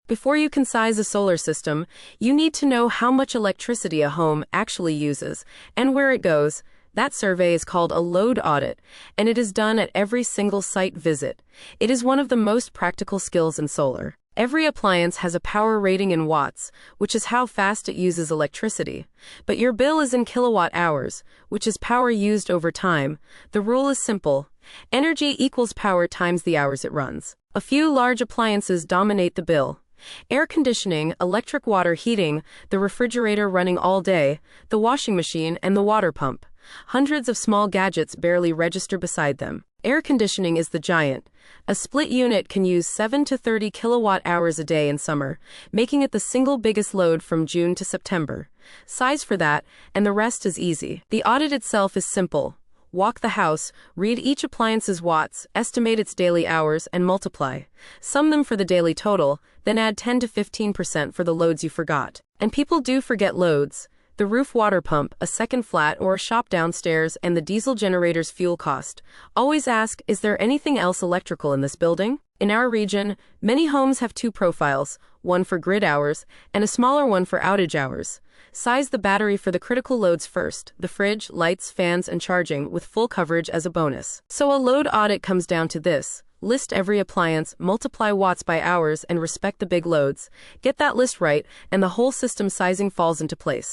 Before you can size a solar system, you need to know how much electricity a home actually uses and where it goes. That survey is called a load audit, and it is done at every single site visit. It is one of the most practical skills in solar. Every appliance has a power rating in watts, which is how fast it uses electricity. But your bill is in kilowatt hours, which is power used over time. The rule is simple. Energy equals power times the hours it runs. A few large appliances dominate the bill. Air conditioning, electric water heating, the refrigerator running all day, the washing machine, and the water pump. Hundreds of small gadgets barely register beside them. Air conditioning is the giant. A split unit can use 7 to 30 kilowatt hours a day in summer, making it the single biggest load from June to September. Size for that, and the rest is easy. The audit itself is simple. Walk the house, read each appliance's watts, estimate its daily hours, and multiply. Sum them for the daily total, then add 10 to 15% for the loads you forgot. And people do forget loads. The roof water pump, a second flat or a shop downstairs, and the diesel generator's fuel cost. Always ask, is there anything else electrical in this building? In our region, many homes have two profiles, one for grid hours and a smaller one for outage hours. Size the battery for the critical loads first, the fridge, lights, fans, and charging, with full coverage as a bonus. So a load audit comes down to this. List every appliance, multiply watts by hours, and respect the big loads. Get that list right, and the whole system sizing falls into place.